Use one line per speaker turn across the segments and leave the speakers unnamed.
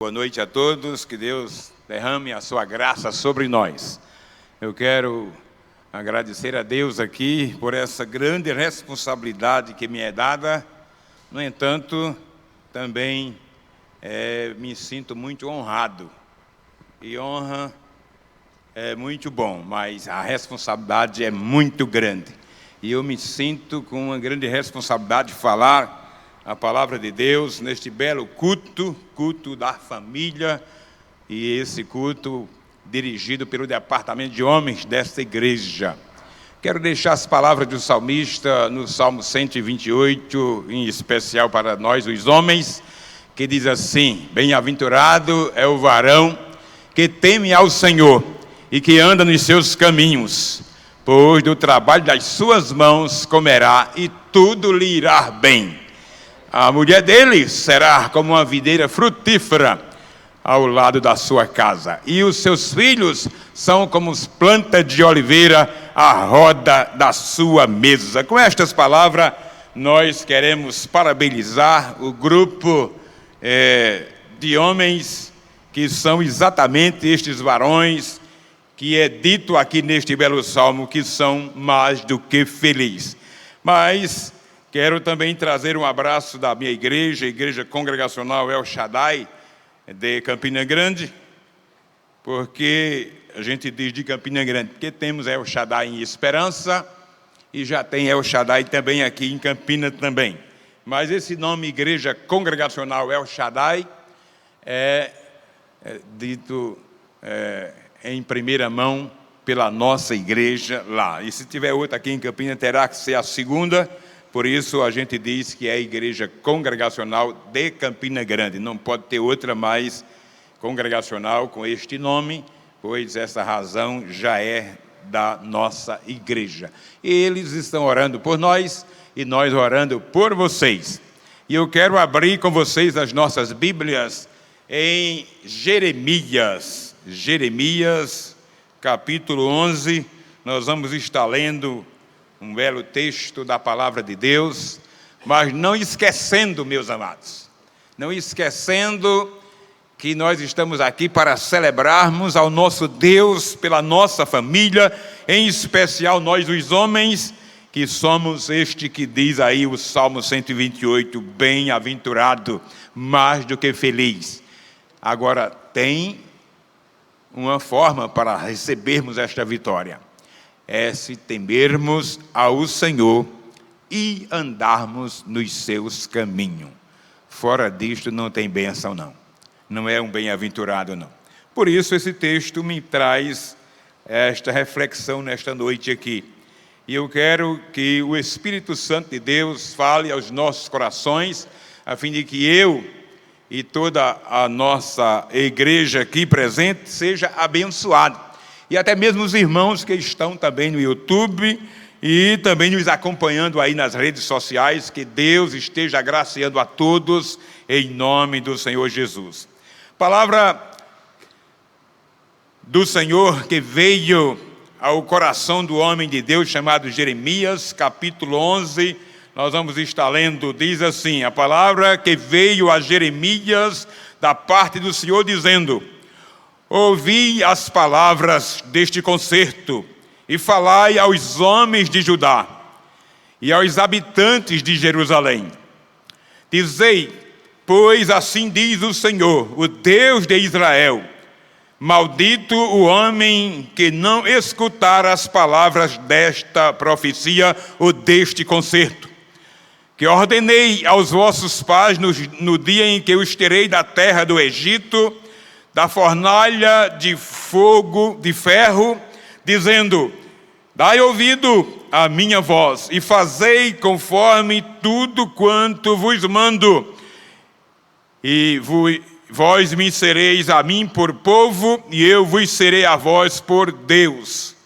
Boa noite a todos, que Deus derrame a sua graça sobre nós. Eu quero agradecer a Deus aqui por essa grande responsabilidade que me é dada. No entanto, também me sinto muito honrado. E honra é muito bom, mas a responsabilidade é muito grande. E eu me sinto com uma grande responsabilidade de falar a palavra de Deus neste belo culto da família, e esse culto dirigido pelo departamento de homens desta igreja. Quero deixar as palavras do salmista no Salmo 128, em especial para nós, os homens, que diz assim: bem-aventurado é o varão que teme ao Senhor e que anda nos seus caminhos, pois do trabalho das suas mãos comerá e tudo lhe irá bem. A mulher dele será como uma videira frutífera ao lado da sua casa, e os seus filhos são como as plantas de oliveira à roda da sua mesa. Com estas palavras, nós queremos parabenizar o grupo de homens que são exatamente estes varões que é dito aqui neste belo salmo, que são mais do que felizes. Mas quero também trazer um abraço da minha igreja, a Igreja Congregacional El Shaddai, de Campina Grande, porque a gente diz de Campina Grande, porque temos El Shaddai em Esperança, e já tem El Shaddai também aqui em Campina também. Mas esse nome Igreja Congregacional El Shaddai é dito em primeira mão pela nossa igreja lá. E se tiver outra aqui em Campina, terá que ser a segunda. Por isso a gente diz que é a Igreja Congregacional de Campina Grande. Não pode ter outra mais congregacional com este nome, pois essa razão já é da nossa igreja. E eles estão orando por nós e nós orando por vocês. E eu quero abrir com vocês as nossas Bíblias em Jeremias. Jeremias, capítulo 11. Nós vamos estar lendo um belo texto da palavra de Deus, mas não esquecendo, meus amados, não esquecendo que nós estamos aqui para celebrarmos ao nosso Deus pela nossa família, em especial nós os homens, que somos este que diz aí o Salmo 128, bem-aventurado, mais do que feliz. Agora, tem uma forma para recebermos esta vitória. É se temermos ao Senhor e andarmos nos seus caminhos. Fora disto não tem bênção não. Não é um bem-aventurado não. Por isso esse texto me traz esta reflexão nesta noite aqui. E eu quero que o Espírito Santo de Deus fale aos nossos corações, a fim de que eu e toda a nossa igreja aqui presente seja abençoado. E até mesmo os irmãos que estão também no YouTube e também nos acompanhando aí nas redes sociais, que Deus esteja agraciando a todos em nome do Senhor Jesus. Palavra do Senhor que veio ao coração do homem de Deus chamado Jeremias, capítulo 11, nós vamos estar lendo, diz assim, a palavra que veio a Jeremias da parte do Senhor dizendo: ouvi as palavras deste concerto e falai aos homens de Judá e aos habitantes de Jerusalém. Dizei, pois assim diz o Senhor, o Deus de Israel: maldito o homem que não escutar as palavras desta profecia ou deste concerto, que ordenei aos vossos pais no dia em que os tirei da terra do Egito, da fornalha de fogo, de ferro, dizendo: dai ouvido à minha voz e fazei conforme tudo quanto vos mando, e vós me sereis a mim por povo, e eu vos serei a vós por Deus,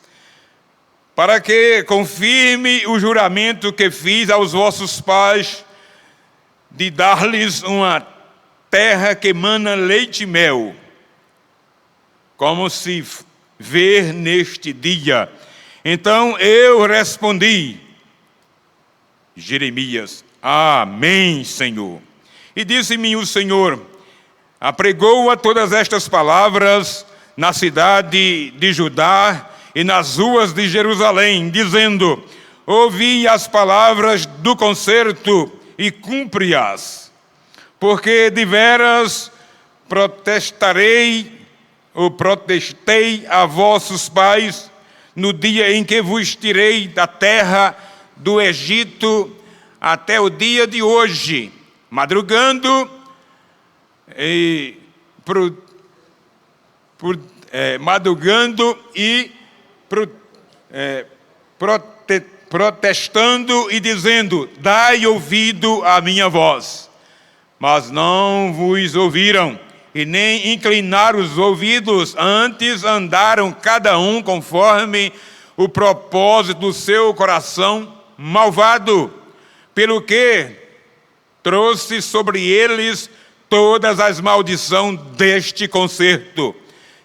para que confirme o juramento que fiz aos vossos pais, de dar-lhes uma terra que mana leite e mel, como se vê neste dia. Então eu respondi, Jeremias: amém, Senhor. E disse-me o Senhor: apregou a todas estas palavras na cidade de Judá e nas ruas de Jerusalém, dizendo: ouvi as palavras do concerto e cumpre-as, porque deveras protestei a vossos pais no dia em que vos tirei da terra do Egito até o dia de hoje, madrugando e protestando e dizendo: dai ouvido à minha voz. Mas não vos ouviram, e nem inclinaram os ouvidos, antes andaram cada um conforme o propósito do seu coração malvado, pelo que trouxe sobre eles todas as maldições deste concerto,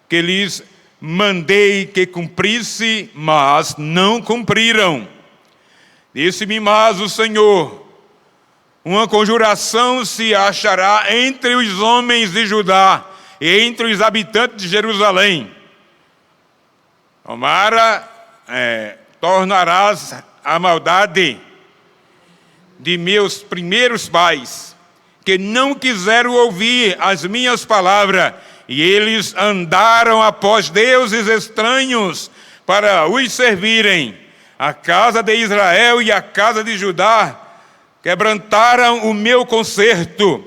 que lhes mandei que cumprisse, mas não cumpriram. Disse-me mais o Senhor: uma conjuração se achará entre os homens de Judá e entre os habitantes de Jerusalém. Tornarás a maldade de meus primeiros pais, que não quiseram ouvir as minhas palavras, e eles andaram após deuses estranhos para os servirem. A casa de Israel e a casa de Judá quebrantaram o meu concerto,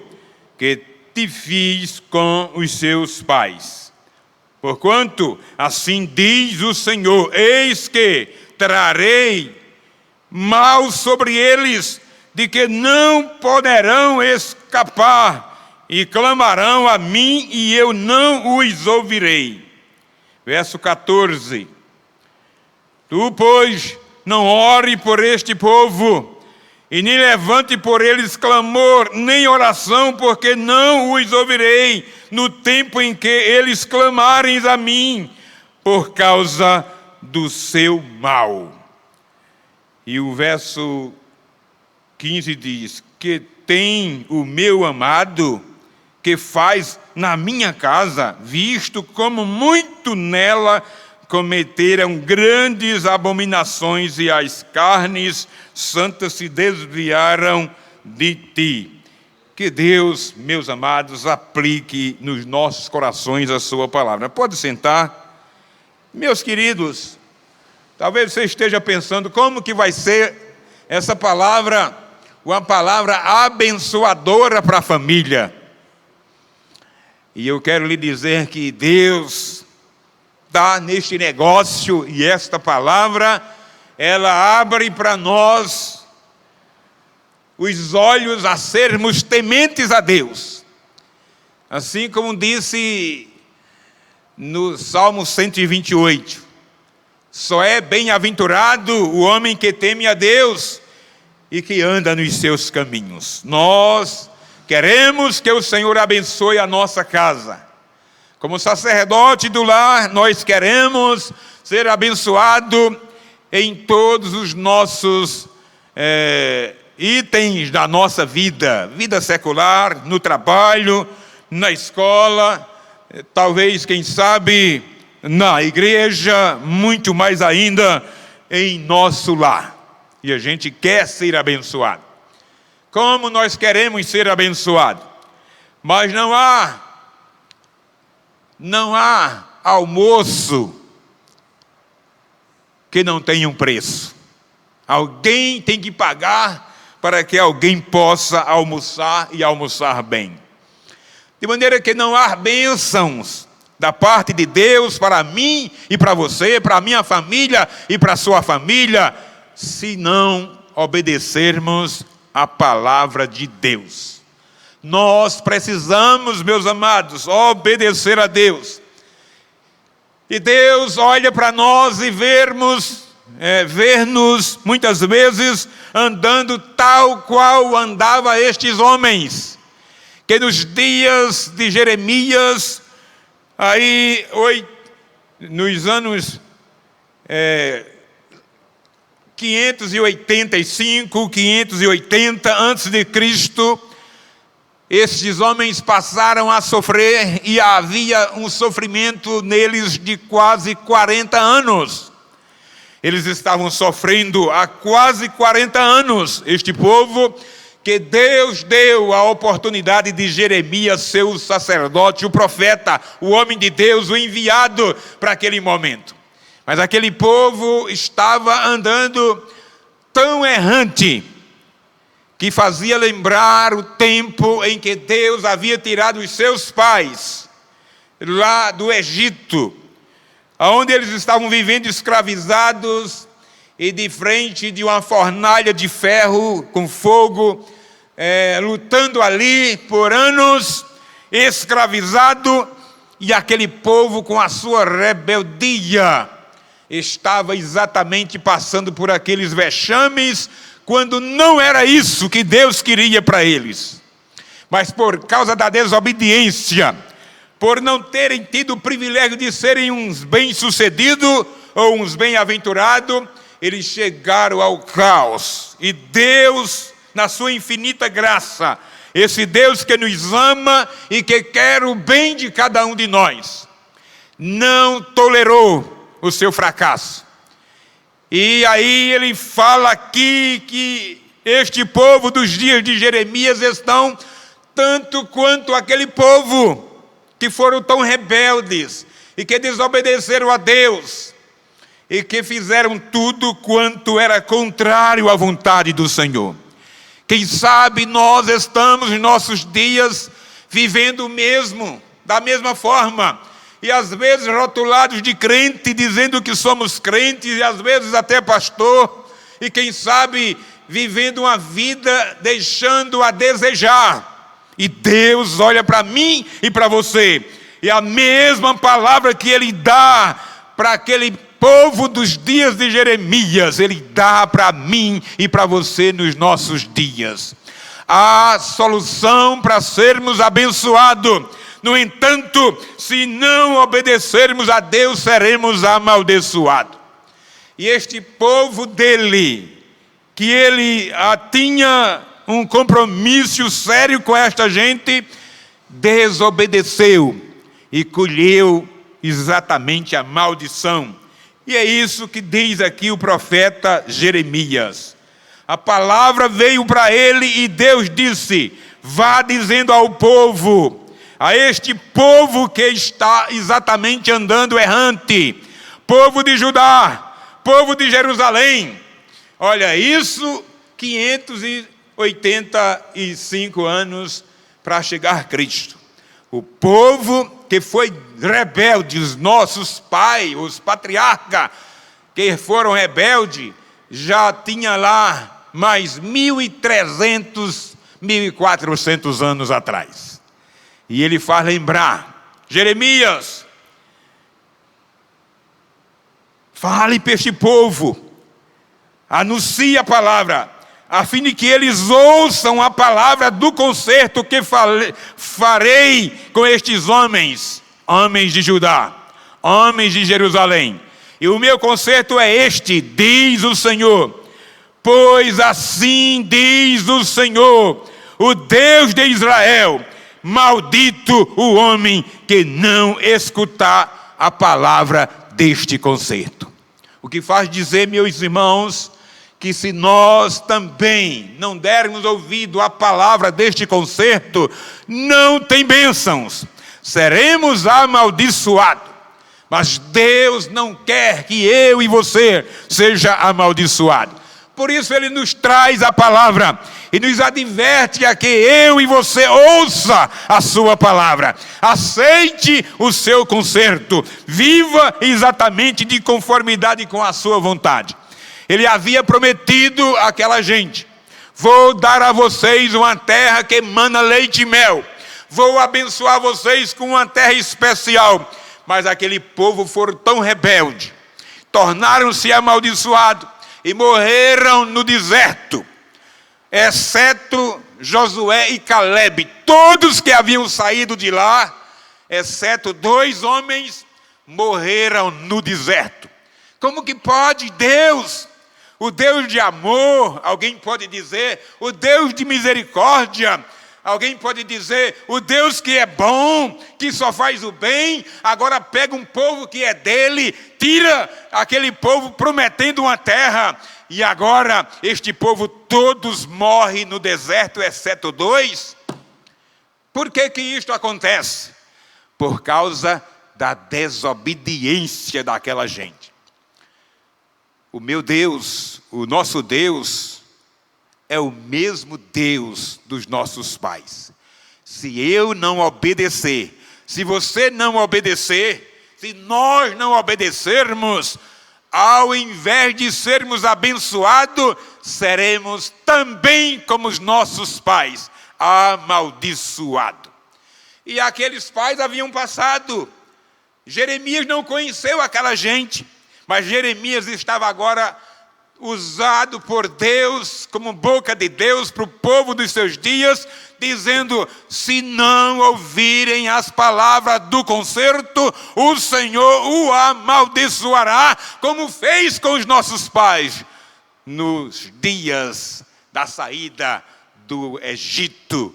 que te fiz com os seus pais. Porquanto, assim diz o Senhor: eis que trarei mal sobre eles, de que não poderão escapar, e clamarão a mim, e eu não os ouvirei. Verso 14. Tu, pois, não ore por este povo, e nem levante por eles clamor, nem oração, porque não os ouvirei no tempo em que eles clamarem a mim, por causa do seu mal. E o verso 15 diz: que tem o meu amado, que faz na minha casa, visto como muito nela cometeram grandes abominações, e as carnes santas se desviaram de ti. Que Deus, meus amados, aplique nos nossos corações a sua palavra. Pode sentar. Meus queridos, talvez você esteja pensando como que vai ser essa palavra, uma palavra abençoadora para a família. E eu quero lhe dizer que Deus está neste negócio, e esta palavra, ela abre para nós os olhos a sermos tementes a Deus. Assim como disse no Salmo 128, só é bem-aventurado o homem que teme a Deus e que anda nos seus caminhos. Nós queremos que o Senhor abençoe a nossa casa. Como sacerdote do lar, nós queremos ser abençoados em todos os nossos itens da nossa vida. Vida secular, no trabalho, na escola, talvez, quem sabe, na igreja, muito mais ainda em nosso lar. E a gente quer ser abençoado. Como nós queremos ser abençoados? Mas não há almoço que não tenha um preço. Alguém tem que pagar para que alguém possa almoçar e almoçar bem. De maneira que não há bênçãos da parte de Deus para mim e para você, para a minha família e para a sua família, se não obedecermos a palavra de Deus. Nós precisamos, meus amados, obedecer a Deus. E Deus olha para nós e ver-nos muitas vezes andando tal qual andava estes homens, que nos dias de Jeremias, aí nos anos 585, 580 antes de Cristo, estes homens passaram a sofrer, e havia um sofrimento neles de quase 40 anos. Eles estavam sofrendo há quase 40 anos, este povo, que Deus deu a oportunidade de Jeremias ser o sacerdote, o profeta, o homem de Deus, o enviado para aquele momento. Mas aquele povo estava andando tão errante, que fazia lembrar o tempo em que Deus havia tirado os seus pais lá do Egito, onde eles estavam vivendo escravizados e de frente de uma fornalha de ferro com fogo, lutando ali por anos, escravizado, e aquele povo com a sua rebeldia estava exatamente passando por aqueles vexames, quando não era isso que Deus queria para eles. Mas por causa da desobediência, por não terem tido o privilégio de serem uns bem-sucedidos ou uns bem-aventurados, eles chegaram ao caos. E Deus, na sua infinita graça, esse Deus que nos ama e que quer o bem de cada um de nós, não tolerou o seu fracasso. E aí ele fala aqui que este povo dos dias de Jeremias estão tanto quanto aquele povo que foram tão rebeldes e que desobedeceram a Deus e que fizeram tudo quanto era contrário à vontade do Senhor. Quem sabe nós estamos em nossos dias vivendo da mesma forma, e às vezes rotulados de crente, dizendo que somos crentes, e às vezes até pastor, e quem sabe vivendo uma vida deixando a desejar. E Deus olha para mim e para você, e a mesma palavra que Ele dá para aquele povo dos dias de Jeremias, Ele dá para mim e para você nos nossos dias. Há solução para sermos abençoados. No entanto, se não obedecermos a Deus, seremos amaldiçoados. E este povo dele, que ele tinha um compromisso sério com esta gente, desobedeceu e colheu exatamente a maldição. E é isso que diz aqui o profeta Jeremias. A palavra veio para ele e Deus disse: vá dizendo ao povo, a este povo que está exatamente andando errante, povo de Judá, povo de Jerusalém, olha isso, 585 anos para chegar Cristo. O povo que foi rebelde, os nossos pais, os patriarcas que foram rebeldes, já tinha lá mais 1.300, 1.400 anos atrás. E ele faz lembrar: Jeremias, fale para este povo, anuncie a palavra, a fim de que eles ouçam a palavra do conserto que farei com estes homens, homens de Judá, homens de Jerusalém. E o meu conserto é este, diz o Senhor, pois assim diz o Senhor, o Deus de Israel: maldito o homem que não escutar a palavra deste conserto. O que faz dizer, meus irmãos, que se nós também não dermos ouvido à palavra deste conserto, não tem bênçãos, seremos amaldiçoados. Mas Deus não quer que eu e você seja amaldiçoado. Por isso Ele nos traz a palavra e nos adverte a que eu e você ouça a sua palavra, aceite o seu conserto, viva exatamente de conformidade com a sua vontade. Ele havia prometido àquela gente: vou dar a vocês uma terra que emana leite e mel, vou abençoar vocês com uma terra especial. Mas aquele povo foram tão rebeldes, tornaram-se amaldiçoados e morreram no deserto, exceto Josué e Calebe. Todos que haviam saído de lá, exceto 2 homens, morreram no deserto. Como que pode Deus, o Deus de amor, alguém pode dizer, o Deus de misericórdia, Alguém pode dizer, o Deus que é bom, que só faz o bem, agora pega um povo que é dele, tira aquele povo prometendo uma terra, e agora este povo todos morrem no deserto, exceto 2? Por que que isto acontece? Por causa da desobediência daquela gente. O meu Deus, o nosso Deus, é o mesmo Deus dos nossos pais. Se eu não obedecer, se você não obedecer, se nós não obedecermos, ao invés de sermos abençoados, seremos também como os nossos pais, amaldiçoados. E aqueles pais haviam passado. Jeremias não conheceu aquela gente, mas Jeremias estava agora usado por Deus, como boca de Deus para o povo dos seus dias, dizendo, se não ouvirem as palavras do concerto, o Senhor o amaldiçoará, como fez com os nossos pais, nos dias da saída do Egito,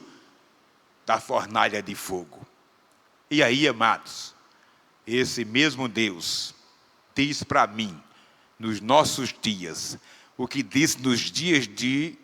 da fornalha de fogo. E aí, amados, esse mesmo Deus diz para mim, nos nossos dias, o que disse nos dias de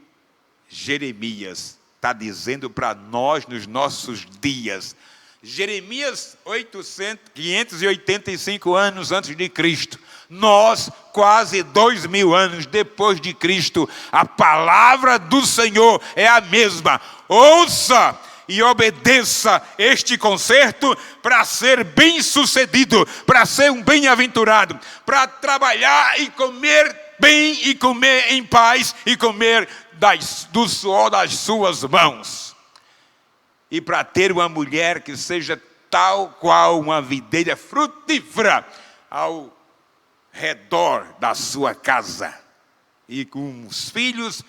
Jeremias, está dizendo para nós nos nossos dias. Jeremias 585 anos antes de Cristo. Nós, quase 2000 anos depois de Cristo, a palavra do Senhor é a mesma. Ouça e obedeça este concerto para ser bem-sucedido, para ser um bem-aventurado, para trabalhar e comer bem e comer em paz e comer do suor das suas mãos. E para ter uma mulher que seja tal qual uma videira frutífera ao redor da sua casa. E com os filhos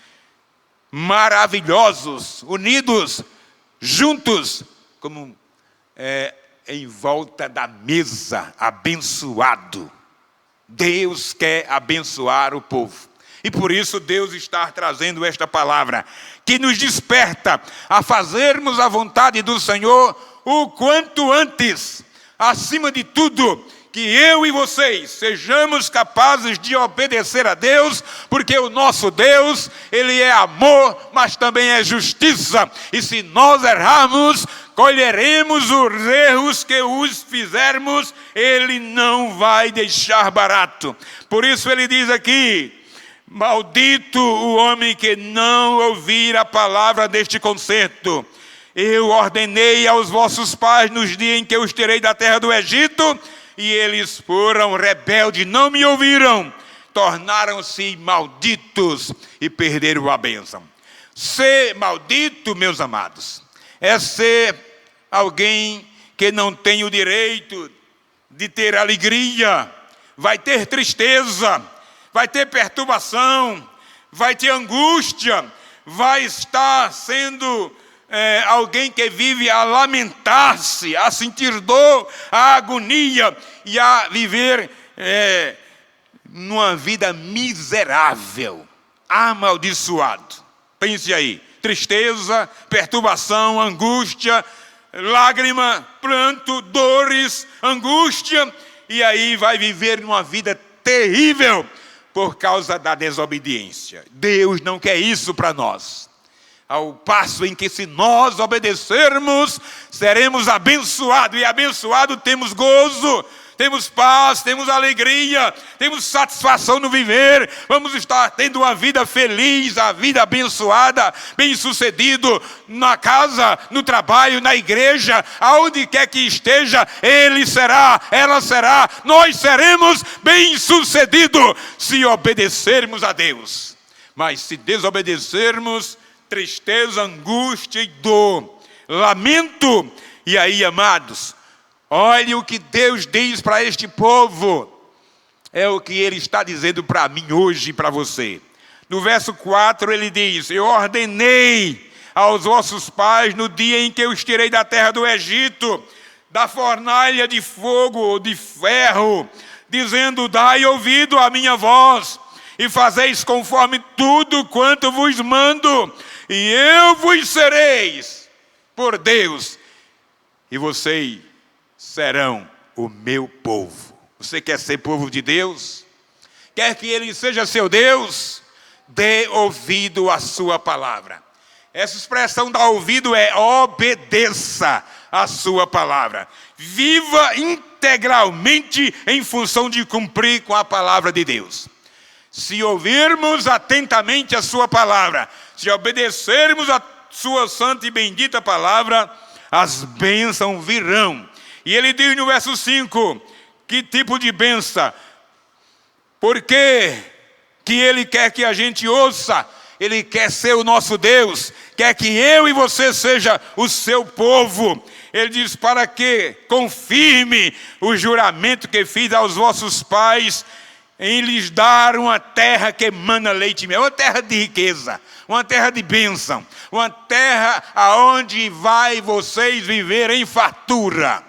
maravilhosos, unidos, juntos, como em volta da mesa, abençoado. Deus quer abençoar o povo. E por isso Deus está trazendo esta palavra, que nos desperta a fazermos a vontade do Senhor o quanto antes. Acima de tudo, que eu e vocês sejamos capazes de obedecer a Deus, porque o nosso Deus, Ele é amor, mas também é justiça. E se nós errarmos, colheremos os erros que os fizermos, Ele não vai deixar barato. Por isso Ele diz aqui, maldito o homem que não ouvir a palavra deste concerto. Eu ordenei aos vossos pais nos dias em que eu os tirei da terra do Egito, e eles foram rebeldes, não me ouviram, tornaram-se malditos e perderam a bênção. Ser maldito, meus amados, é ser alguém que não tem o direito de ter alegria, vai ter tristeza, vai ter perturbação, vai ter angústia, vai estar sendo alguém que vive a lamentar-se, a sentir dor, a agonia e a viver numa vida miserável, amaldiçoado. Pense aí, tristeza, perturbação, angústia, lágrima, pranto, dores, angústia, e aí vai viver numa vida terrível por causa da desobediência. Deus não quer isso para nós. Ao passo em que, se nós obedecermos, seremos abençoados. E abençoado temos gozo, temos paz, temos alegria, temos satisfação no viver. Vamos estar tendo uma vida feliz, a vida abençoada, bem-sucedido na casa, no trabalho, na igreja, aonde quer que esteja, ele será, ela será, nós seremos bem-sucedidos se obedecermos a Deus. Mas se desobedecermos, tristeza, angústia e dor, lamento. E aí, amados, olhe o que Deus diz para este povo. É o que Ele está dizendo para mim hoje e para você. No verso 4 ele diz, eu ordenei aos vossos pais no dia em que eu os tirei da terra do Egito, da fornalha de fogo ou de ferro, dizendo, dai ouvido à minha voz e fazeis conforme tudo quanto vos mando, e eu vos sereis por Deus, e vocês serão o meu povo. Você quer ser povo de Deus? Quer que Ele seja seu Deus? Dê ouvido à sua palavra. Essa expressão dar ouvido é obedeça a sua palavra. Viva integralmente em função de cumprir com a palavra de Deus. Se ouvirmos atentamente a sua palavra, se obedecermos a sua santa e bendita palavra, as bênçãos virão. E ele diz no verso 5, que tipo de bênção? Porque que ele quer que a gente ouça, ele quer ser o nosso Deus, quer que eu e você seja o seu povo. Ele diz para que confirme o juramento que fiz aos vossos pais, em lhes dar uma terra que emana leite e mel, uma terra de riqueza, uma terra de bênção, uma terra aonde vai vocês viver em fartura.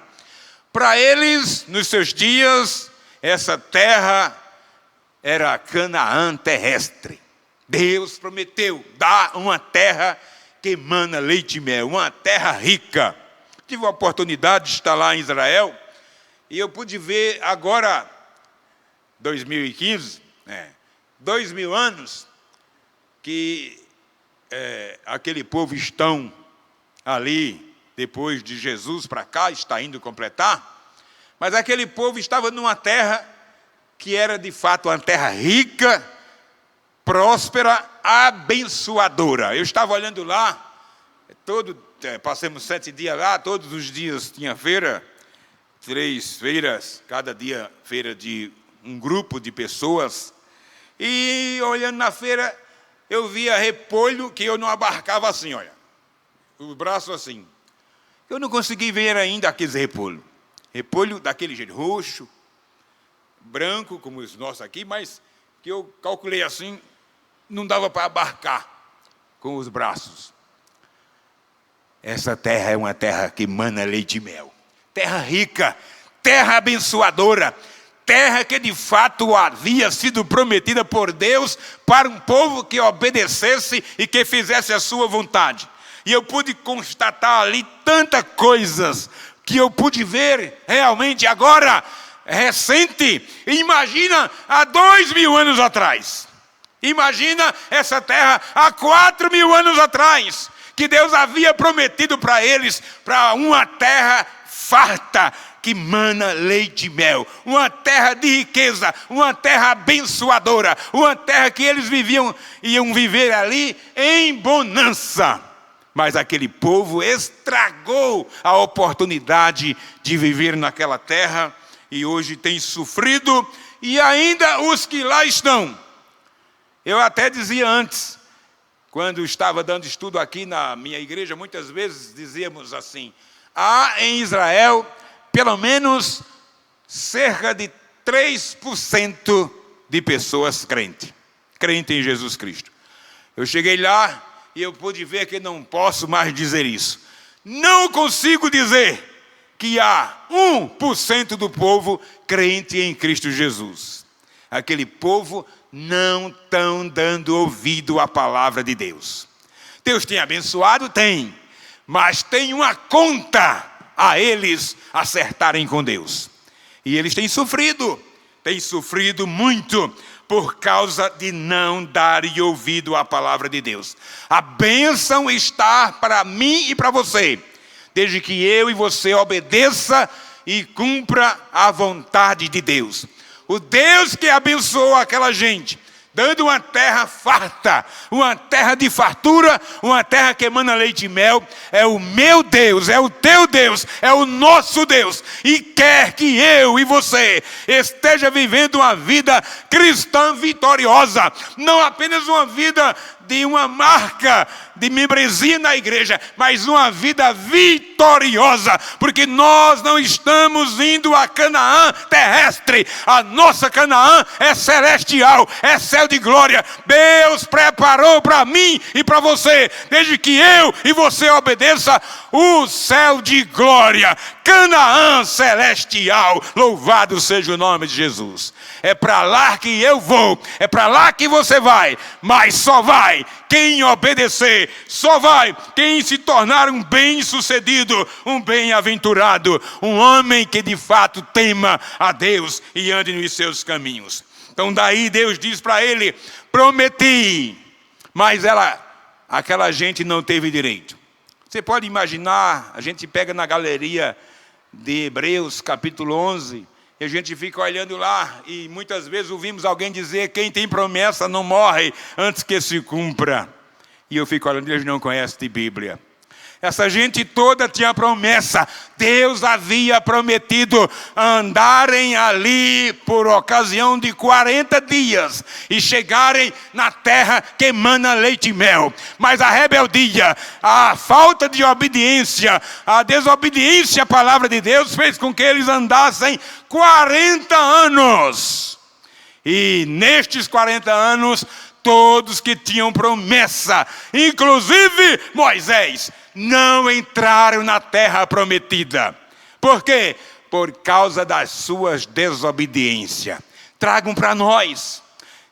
Para eles, nos seus dias, essa terra era Canaã terrestre. Deus prometeu dar uma terra que emana leite e mel, uma terra rica. Tive a oportunidade de estar lá em Israel e eu pude ver agora, 2015, 2000 anos, que aquele povo estão ali, depois de Jesus para cá, está indo completar, mas aquele povo estava numa terra que era de fato uma terra rica, próspera, abençoadora. Eu estava olhando lá, passamos 7 dias lá, todos os dias tinha feira, 3 feiras, cada dia feira de um grupo de pessoas, e olhando na feira, eu via repolho que eu não abarcava assim, olha, o braço assim. Eu não consegui ver ainda aqueles repolho daquele jeito, roxo, branco, como os nossos aqui, mas que eu calculei assim, não dava para abarcar com os braços. Essa terra é uma terra que emana leite e mel, terra rica, terra abençoadora, terra que de fato havia sido prometida por Deus para um povo que obedecesse e que fizesse a sua vontade. E eu pude constatar ali tantas coisas que eu pude ver realmente agora, recente. Imagina há 2000 anos atrás. Imagina essa terra há 4000 anos atrás, que Deus havia prometido para eles, para uma terra farta, que mana leite e mel, uma terra de riqueza, uma terra abençoadora, uma terra que eles iam viver ali em bonança. Mas aquele povo estragou a oportunidade de viver naquela terra e hoje tem sofrido, e ainda os que lá estão. Eu até dizia antes, quando estava dando estudo aqui na minha igreja, muitas vezes dizíamos assim: há em Israel pelo menos cerca de 3% de pessoas crentes em Jesus Cristo. Eu cheguei lá e eu pude ver que não posso mais dizer isso. Não consigo dizer que há 1% do povo crente em Cristo Jesus. Aquele povo não estão dando ouvido à palavra de Deus. Deus tem abençoado? Tem. Mas tem uma conta a eles acertarem com Deus. E eles têm sofrido muito por causa de não darem ouvido à palavra de Deus. A bênção está para mim e para você, desde que eu e você obedeça e cumpra a vontade de Deus. O Deus que abençoou aquela gente, dando uma terra farta, uma terra de fartura, uma terra que emana leite e mel, é o meu Deus, é o teu Deus, é o nosso Deus, e quer que eu e você esteja vivendo uma vida cristã vitoriosa, não apenas uma vida de uma marca de membresia na igreja, mas uma vida vitoriosa, porque nós não estamos indo a Canaã terrestre, a nossa Canaã é celestial, é céu de glória. Deus preparou para mim e para você, desde que eu e você obedeça, o céu de glória, Canaã celestial. Louvado seja o nome de Jesus. É para lá que eu vou, é para lá que você vai, mas só vai vai quem obedecer, só vai quem se tornar um bem-sucedido, um bem-aventurado, um homem que de fato tema a Deus e ande nos seus caminhos. Então daí Deus diz para ele: prometi, mas aquela gente não teve direito. Você pode imaginar, a gente pega na galeria de Hebreus capítulo 11, e a gente fica olhando lá, e muitas vezes ouvimos alguém dizer: quem tem promessa não morre antes que se cumpra. E eu fico olhando, eles não conhecem de Bíblia. Essa gente toda tinha promessa. Deus havia prometido andarem ali por ocasião de 40 dias e chegarem na terra que emana leite e mel. Mas a rebeldia, a falta de obediência, a desobediência à palavra de Deus fez com que eles andassem 40 anos. E nestes 40 anos, todos que tinham promessa, inclusive Moisés, não entraram na terra prometida. Por quê? Por causa das suas desobediências. Tragam para nós.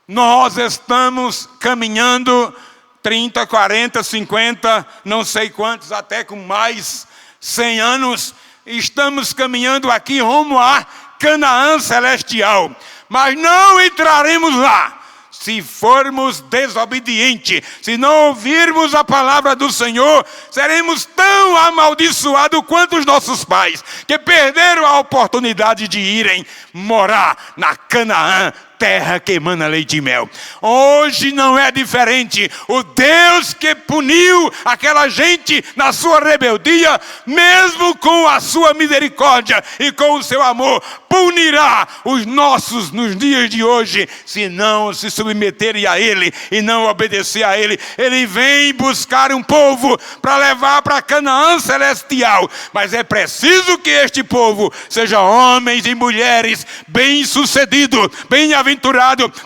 Nós estamos caminhando 30, 40, 50, não sei quantos, até com mais 100 anos. Estamos caminhando aqui rumo a Canaã celestial. Mas não entraremos lá se formos desobedientes, se não ouvirmos a palavra do Senhor. Seremos tão amaldiçoados quanto os nossos pais, que perderam a oportunidade de irem morar na Canaã, terra que emana leite e mel. Hoje não é diferente. O Deus que puniu aquela gente na sua rebeldia, mesmo com a sua misericórdia e com o seu amor, punirá os nossos nos dias de hoje, se não se submeterem a Ele e não obedecer a Ele. Ele vem buscar um povo para levar para Canaã celestial, mas é preciso que este povo seja homens e mulheres bem-sucedidos, bem-aventurados,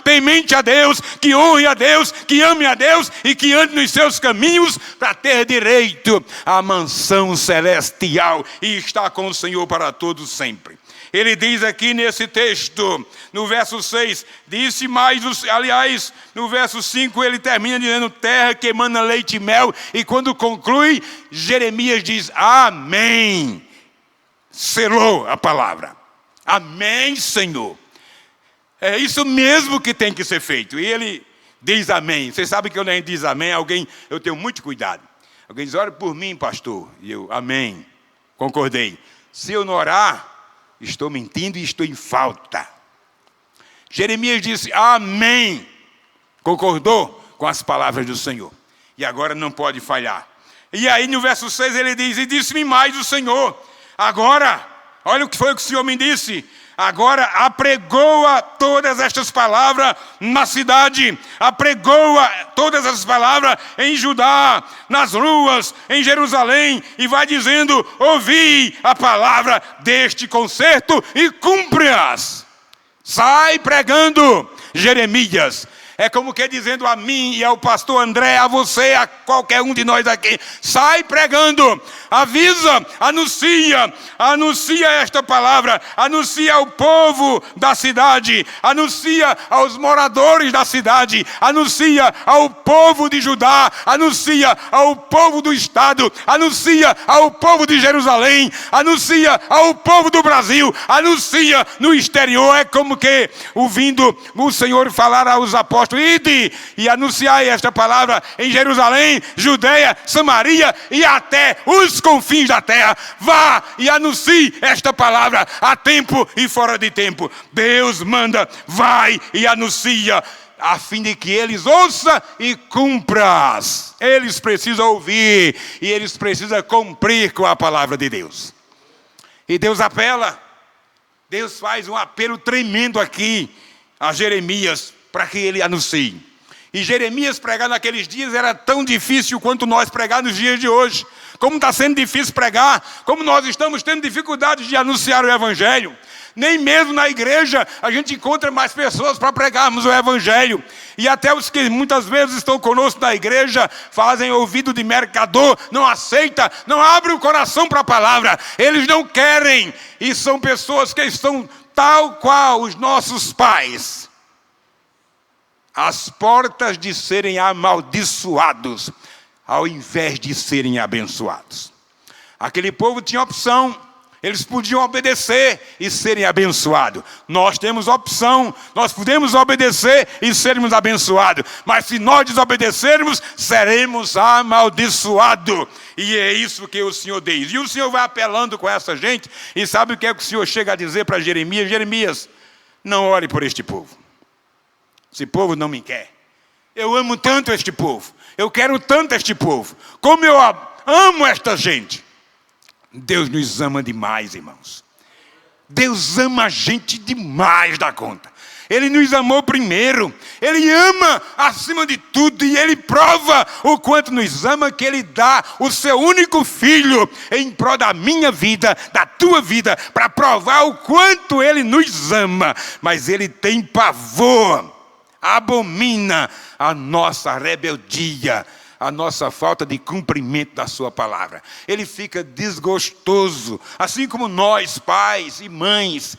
temente a Deus, que honre a Deus, que ame a Deus e que ande nos seus caminhos para ter direito à mansão celestial e estar com o Senhor para todos sempre. Ele diz aqui nesse texto, no verso 6, disse mais, aliás, no verso 5 ele termina dizendo: terra que emana leite e mel, e quando conclui, Jeremias diz: amém. Selou a palavra. Amém, Senhor. É isso mesmo que tem que ser feito. E ele diz amém. Você sabe que quando a gente diz amém, eu tenho muito cuidado. Alguém diz: ore por mim, pastor. E eu: amém. Concordei. Se eu não orar, estou mentindo e estou em falta. Jeremias disse amém. Concordou com as palavras do Senhor. E agora não pode falhar. E aí no verso 6 ele diz: e disse-me mais o Senhor. Agora, olha o que foi que o Senhor me disse. Agora apregoa todas estas palavras na cidade, apregoa todas essas palavras em Judá, nas ruas, em Jerusalém, e vai dizendo: ouvi a palavra deste concerto e cumpre-as. Sai pregando, Jeremias. É como que dizendo a mim e ao pastor André, a você, a qualquer um de nós aqui: sai pregando, avisa, anuncia esta palavra, anuncia ao povo da cidade, anuncia aos moradores da cidade, anuncia ao povo de Judá, anuncia ao povo do estado, anuncia ao povo de Jerusalém, anuncia ao povo do Brasil, anuncia no exterior. É como que ouvindo o Senhor falar aos apóstolos: ide e anunciai esta palavra em Jerusalém, Judeia, Samaria e até os confins da terra. Vá e anuncie esta palavra a tempo e fora de tempo. Deus manda: vai e anuncia, a fim de que eles ouçam e cumpram. Eles precisam ouvir e eles precisam cumprir com a palavra de Deus. E Deus apela, Deus faz um apelo tremendo aqui a Jeremias para que ele anuncie. E Jeremias pregar naqueles dias era tão difícil quanto nós pregar nos dias de hoje. Como está sendo difícil pregar, como nós estamos tendo dificuldade de anunciar o Evangelho. Nem mesmo na igreja a gente encontra mais pessoas para pregarmos o Evangelho. E até os que muitas vezes estão conosco na igreja fazem ouvido de mercador, não aceita, não abre o coração para a palavra. Eles não querem. E são pessoas que estão tal qual os nossos pais. às portas de serem amaldiçoados, ao invés de serem abençoados. Aquele povo tinha opção. Eles podiam obedecer e serem abençoados. Nós temos opção. Nós podemos obedecer e sermos abençoados. Mas se nós desobedecermos, seremos amaldiçoados. E é isso que o Senhor diz. E o Senhor vai apelando com essa gente. E sabe o que é que o Senhor chega a dizer para Jeremias? Jeremias, não ore por este povo. Esse povo não me quer. Eu amo tanto este povo. Eu quero tanto este povo. Como eu amo esta gente. Deus nos ama demais, irmãos. Deus ama a gente demais da conta. Ele nos amou primeiro. Ele ama acima de tudo. E Ele prova o quanto nos ama, que Ele dá o seu único filho em prol da minha vida, da tua vida, para provar o quanto Ele nos ama. Mas Ele tem pavor, abomina a nossa rebeldia, a nossa falta de cumprimento da sua palavra. Ele fica desgostoso, assim como nós, pais e mães,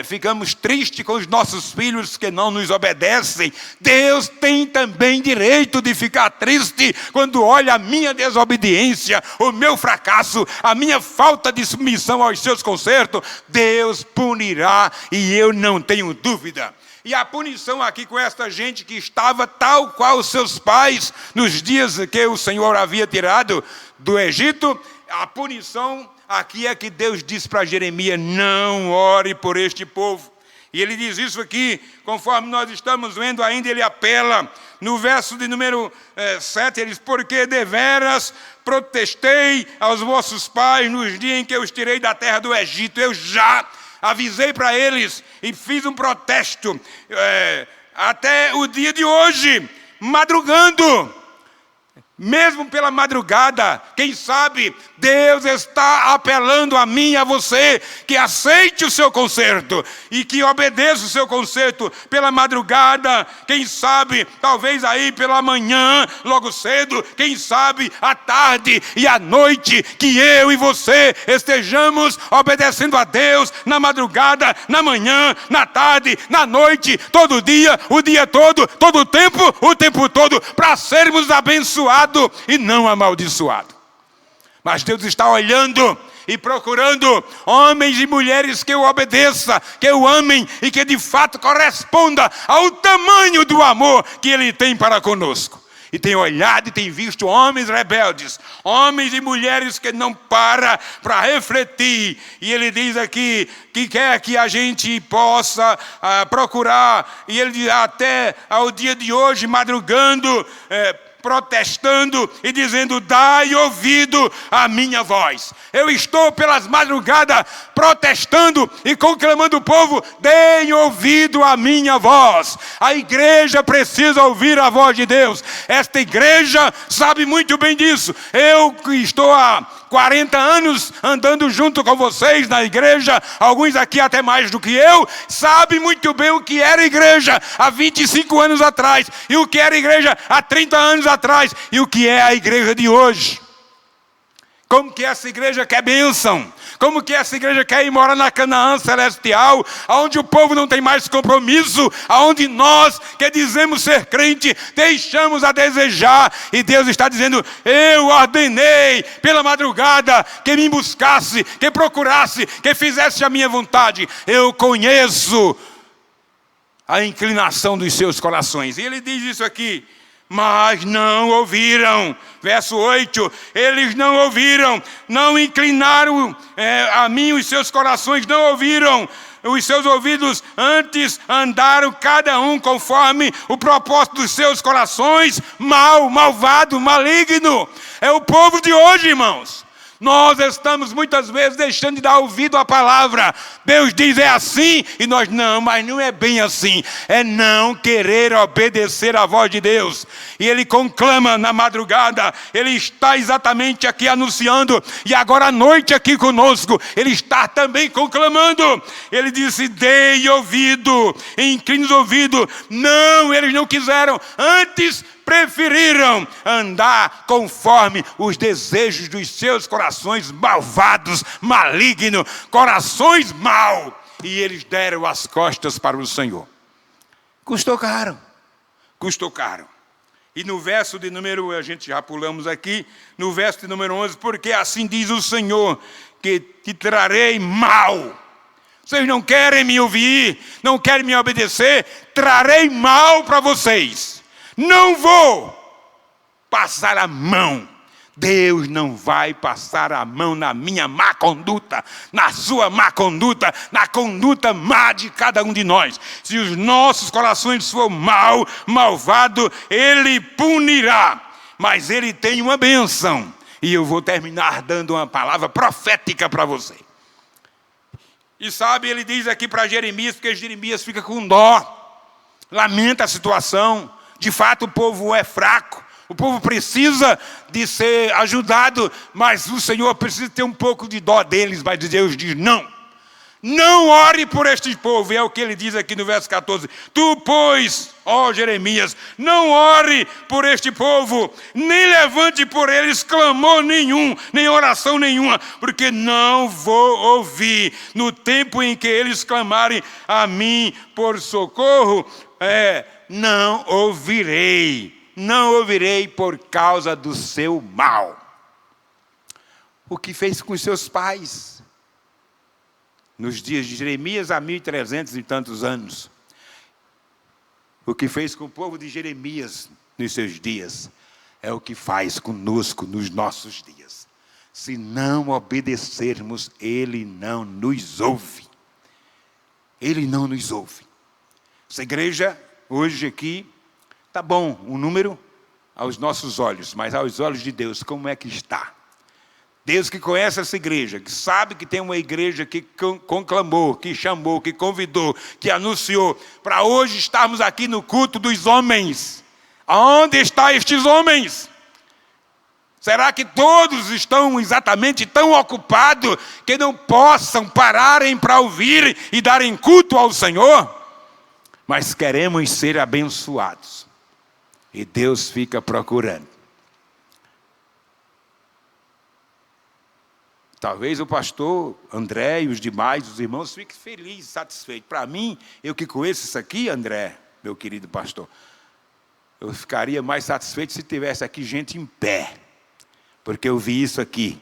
ficamos tristes com os nossos filhos que não nos obedecem. Deus tem também direito de ficar triste quando olha a minha desobediência, o meu fracasso, a minha falta de submissão aos seus consertos. Deus punirá, e eu não tenho dúvida. E a punição aqui com esta gente que estava tal qual os seus pais nos dias que o Senhor havia tirado do Egito, a punição aqui é que Deus diz para Jeremias: não ore por este povo. E ele diz isso aqui, conforme nós estamos vendo ainda, ele apela. No verso de número 7, ele diz: porque deveras protestei aos vossos pais nos dias em que eu os tirei da terra do Egito. Eu já avisei para eles e fiz um protesto até o dia de hoje, madrugando. Mesmo pela madrugada, quem sabe Deus está apelando a mim e a você que aceite o seu conserto e que obedeça o seu conserto pela madrugada. Quem sabe, talvez aí pela manhã, logo cedo, quem sabe à tarde e à noite, que eu e você estejamos obedecendo a Deus na madrugada, na manhã, na tarde, na noite, todo dia, o dia todo, todo o tempo todo, para sermos abençoados e não amaldiçoado. Mas Deus está olhando e procurando homens e mulheres que o obedeçam, que o amem e que de fato corresponda ao tamanho do amor que Ele tem para conosco. E tem olhado e tem visto homens rebeldes, homens e mulheres que não param para refletir. E ele diz aqui que quer que a gente possa procurar, e ele diz até ao dia de hoje, madrugando, protestando e dizendo: dai ouvido à minha voz. Eu estou pelas madrugadas protestando e conclamando o povo: deem ouvido à minha voz. A igreja precisa ouvir a voz de Deus. Esta igreja sabe muito bem disso. Eu estou há 40 anos andando junto com vocês na igreja, alguns aqui até mais do que eu, sabe muito bem o que era igreja há 25 anos atrás, e o que era igreja há 30 anos atrás, e o que é a igreja de hoje. Como que essa igreja quer bênção? Como que essa igreja quer ir morar na Canaã celestial, onde o povo não tem mais compromisso, onde nós que dizemos ser crente, deixamos a desejar, e Deus está dizendo: eu ordenei pela madrugada que me buscasse, que procurasse, que fizesse a minha vontade. Eu conheço a inclinação dos seus corações. E ele diz isso aqui: mas não ouviram. Verso 8, eles não ouviram, não inclinaram a mim os seus corações, não ouviram os seus ouvidos, antes andaram cada um conforme o propósito dos seus corações, malvado, maligno. É o povo de hoje, irmãos. Nós estamos muitas vezes deixando de dar ouvido à palavra. Deus diz: é assim, e nós: não, mas não é bem assim. É não querer obedecer à voz de Deus. E ele conclama na madrugada, ele está exatamente aqui anunciando, e agora à noite aqui conosco, ele está também conclamando. Ele disse: dei ouvido, incline os ouvidos. Não, eles não quiseram, antes preferiram andar conforme os desejos dos seus corações malvados, malignos, corações mau. E eles deram as costas para o Senhor. Custou caro. custou caro. E no verso de número, a gente já pulamos aqui, no verso de número 11, porque assim diz o Senhor, que te trarei mal. Vocês não querem me ouvir, não querem me obedecer, trarei mal para vocês. Não vou passar a mão. Deus não vai passar a mão na minha má conduta, na sua má conduta, na conduta má de cada um de nós. Se os nossos corações forem malvado, Ele punirá. Mas Ele tem uma bênção. E eu vou terminar dando uma palavra profética para você. E sabe, ele diz aqui para Jeremias, porque Jeremias fica com dó, lamenta a situação. De fato, o povo é fraco. O povo precisa de ser ajudado, mas o Senhor precisa ter um pouco de dó deles. Mas Deus diz, não ore por este povo. E é o que ele diz aqui no verso 14. Tu, pois, ó Jeremias, não ore por este povo, nem levante por eles clamor nenhum, nem oração nenhuma, porque não vou ouvir. No tempo em que eles clamarem a mim por socorro, não ouvirei. Não ouvirei por causa do seu mal. O que fez com os seus pais? Nos dias de Jeremias, há 1300 e tantos anos. O que fez com o povo de Jeremias nos seus dias, é o que faz conosco nos nossos dias. Se não obedecermos, Ele não nos ouve. Ele não nos ouve. Essa igreja, hoje aqui, tá bom, um número aos nossos olhos, mas aos olhos de Deus, como é que está? Deus que conhece essa igreja, que sabe que tem uma igreja que conclamou, que chamou, que convidou, que anunciou, para hoje estarmos aqui no culto dos homens. Aonde estão estes homens? Será que todos estão exatamente tão ocupados que não possam pararem para ouvir e darem culto ao Senhor? Mas queremos ser abençoados. E Deus fica procurando. Talvez o pastor André e os demais, os irmãos, fiquem felizes, satisfeitos. Para mim, eu que conheço isso aqui, André, meu querido pastor, eu ficaria mais satisfeito se tivesse aqui gente em pé. Porque eu vi isso aqui,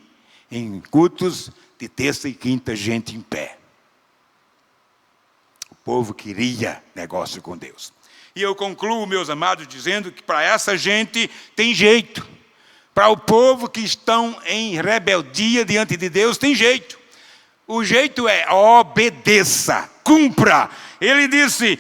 em cultos de terça e quinta, gente em pé. O povo queria negócio com Deus. E eu concluo, meus amados, dizendo que para essa gente tem jeito. Para o povo que estão em rebeldia diante de Deus, tem jeito. O jeito é obedeça, cumpra. Ele disse,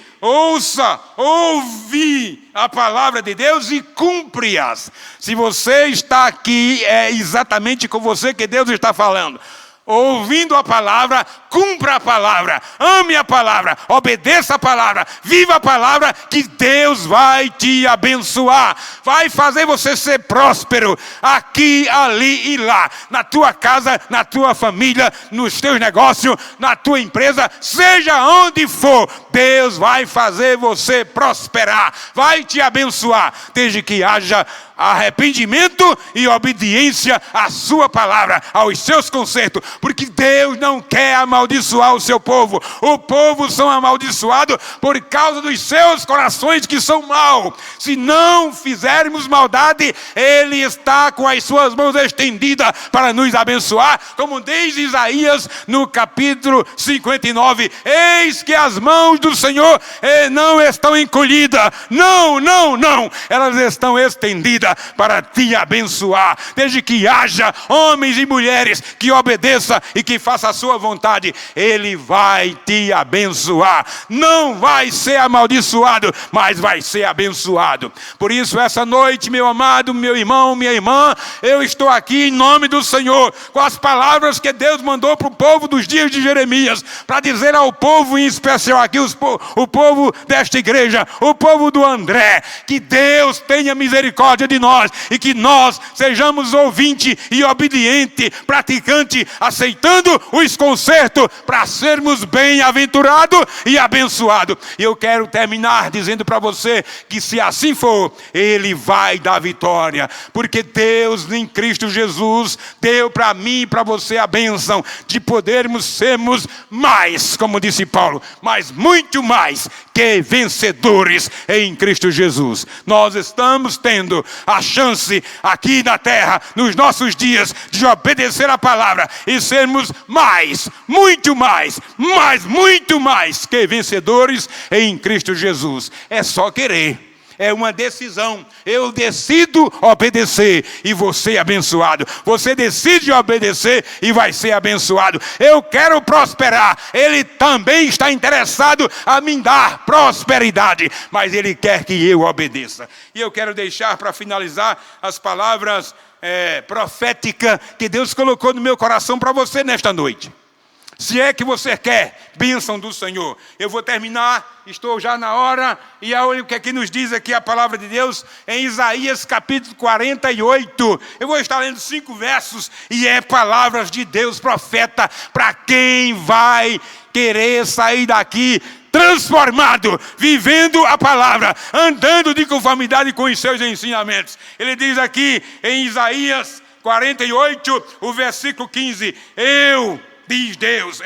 ouvi a palavra de Deus e cumpre-as. Se você está aqui, é exatamente com você que Deus está falando. Ouvindo a palavra, cumpra a palavra, ame a palavra, obedeça a palavra, viva a palavra, que Deus vai te abençoar, vai fazer você ser próspero, aqui, ali e lá, na tua casa, na tua família, nos teus negócios, na tua empresa, seja onde for, Deus vai fazer você prosperar, vai te abençoar, desde que haja arrependimento e obediência à sua palavra, aos seus concertos, porque Deus não quer amaldiçoar o seu povo. O povo são amaldiçoados por causa dos seus corações que são maus. Se não fizermos maldade, Ele está com as suas mãos estendidas para nos abençoar, como diz Isaías no capítulo 59, eis que as mãos do Senhor não estão encolhidas, não, elas estão estendidas para te abençoar, desde que haja homens e mulheres que obedeçam e que façam a sua vontade, Ele vai te abençoar, não vai ser amaldiçoado, mas vai ser abençoado. Por isso essa noite, meu amado, meu irmão, minha irmã, eu estou aqui em nome do Senhor, com as palavras que Deus mandou para o povo dos dias de Jeremias, para dizer ao povo em especial aqui, o povo desta igreja, o povo do André, que Deus tenha misericórdia de de nós, e que nós sejamos ouvinte e obediente, praticante, aceitando os consertos para sermos bem-aventurados e abençoados. E eu quero terminar dizendo para você que, se assim for, Ele vai dar vitória, porque Deus em Cristo Jesus deu para mim e para você a bênção de podermos sermos mais, como disse Paulo, mas muito mais que vencedores em Cristo Jesus. Nós estamos tendo a chance aqui na terra, nos nossos dias, de obedecer a palavra e sermos mais, muito mais, muito mais que vencedores em Cristo Jesus. É só querer. É uma decisão. Eu decido obedecer e vou ser abençoado. Você decide obedecer e vai ser abençoado. Eu quero prosperar. Ele também está interessado a me dar prosperidade, mas Ele quer que eu obedeça. E eu quero deixar para finalizar as palavras proféticas que Deus colocou no meu coração para você nesta noite. Se é que você quer bênção do Senhor. Eu vou terminar, estou já na hora, e olha o que aqui nos diz aqui a palavra de Deus, em Isaías capítulo 48. Eu vou estar lendo 5 versos, e é palavras de Deus, profeta, para quem vai querer sair daqui transformado, vivendo a palavra, andando de conformidade com os seus ensinamentos. Ele diz aqui em Isaías 48, o versículo 15, diz Deus,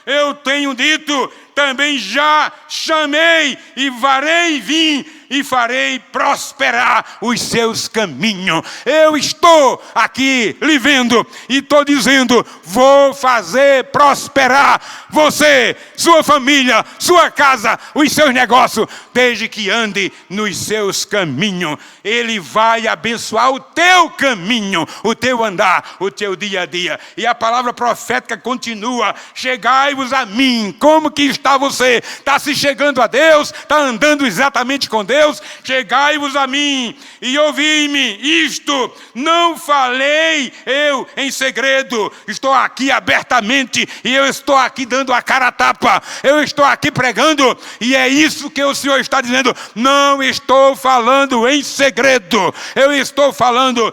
eu tenho dito, também já chamei e farei vir e farei prosperar os seus caminhos. Eu estou aqui lhe vendo e estou dizendo, vou fazer prosperar você, sua família, sua casa, os seus negócios, desde que ande nos seus caminhos. Ele vai abençoar o teu caminho, o teu andar, o teu dia a dia. E a palavra profética continua, chegai-vos a mim. Como que está você? Está se chegando a Deus? Está andando exatamente com Deus? Chegai-vos a mim e ouvi-me. Isto não falei eu em segredo. Estou aqui abertamente e eu estou aqui dando a cara a tapa. Eu estou aqui pregando e é isso que o Senhor está dizendo. Não estou falando em segredo. Eu estou falando,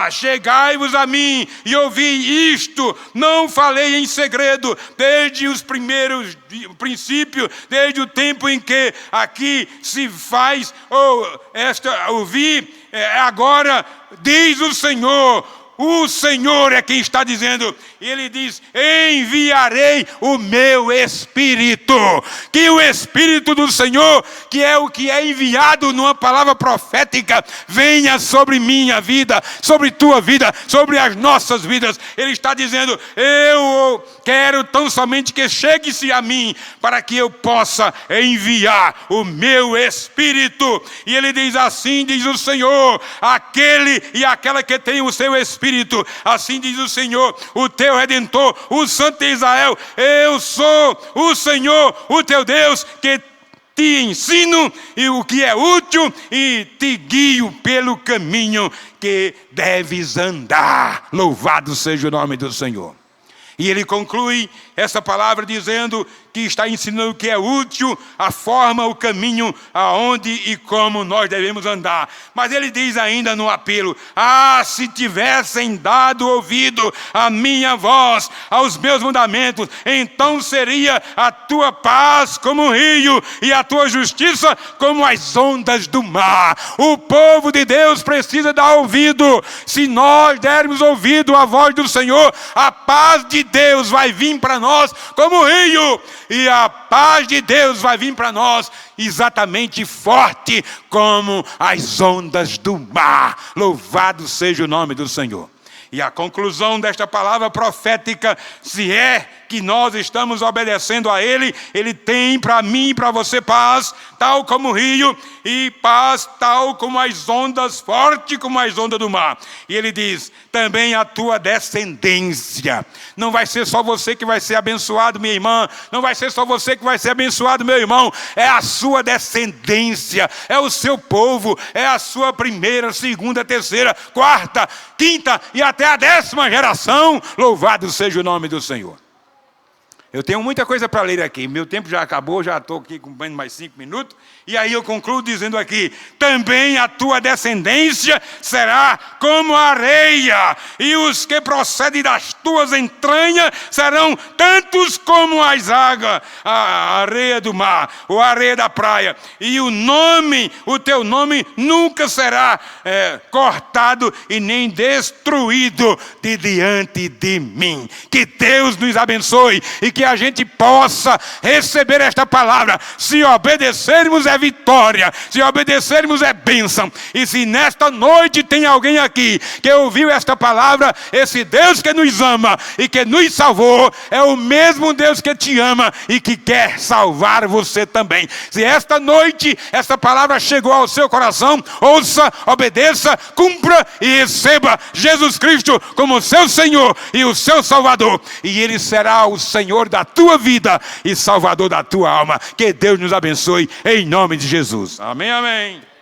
chegai-vos a mim e ouvi isto. Não falei em segredo desde os primeiros princípios, desde o tempo em que aqui se faz ouvir, agora diz o Senhor é quem está dizendo. Ele diz, enviarei o meu Espírito. Que o Espírito do Senhor, que é o que é enviado numa palavra profética, venha sobre minha vida, sobre tua vida, sobre as nossas vidas. Ele está dizendo, eu quero tão somente que chegue-se a mim, para que eu possa enviar o meu Espírito. E ele diz, assim diz o Senhor, aquele e aquela que tem o seu Espírito, assim diz o Senhor, o teu Redentor, o Santo de Israel, eu sou o Senhor, o teu Deus, que te ensino e o que é útil e te guio pelo caminho que deves andar. Louvado seja o nome do Senhor. E ele conclui essa palavra dizendo que está ensinando o que é útil, a forma, o caminho, aonde e como nós devemos andar. Mas ele diz ainda no apelo, se tivessem dado ouvido à minha voz, aos meus mandamentos, então seria a tua paz como o rio e a tua justiça como as ondas do mar. O povo de Deus precisa dar ouvido. Se nós dermos ouvido à voz do Senhor, a paz de Deus vai vir para nós como rio, e a paz de Deus vai vir para nós exatamente forte como as ondas do mar. Louvado seja o nome do Senhor. E a conclusão desta palavra profética, se é que nós estamos obedecendo a Ele, Ele tem para mim e para você paz, tal como o rio, e paz tal como as ondas, forte como as ondas do mar. E Ele diz, também a tua descendência. Não vai ser só você que vai ser abençoado, minha irmã. Não vai ser só você que vai ser abençoado, meu irmão. É a sua descendência, é o seu povo, é a sua primeira, segunda, terceira, quarta, quinta e até a 10ª geração. Louvado seja o nome do Senhor. Eu tenho muita coisa para ler aqui. Meu tempo já acabou, já estou aqui com mais 5 minutos. E aí eu concluo dizendo aqui: também a tua descendência será como a areia, e os que procedem das tuas entranhas serão tantos como as águas, a areia do mar, ou a areia da praia. E o teu nome nunca será cortado e nem destruído de diante de mim. Que Deus nos abençoe e que a gente possa receber esta palavra. Se obedecermos é vitória, se obedecermos é bênção. E se nesta noite tem alguém aqui que ouviu esta palavra, esse Deus que nos ama e que nos salvou é o mesmo Deus que te ama e que quer salvar você também. Se esta noite esta palavra chegou ao seu coração, ouça, obedeça, cumpra e receba Jesus Cristo como seu Senhor e o seu Salvador, e Ele será o Senhor da tua vida e Salvador da tua alma. Que Deus nos abençoe em nome de Jesus. Amém, amém.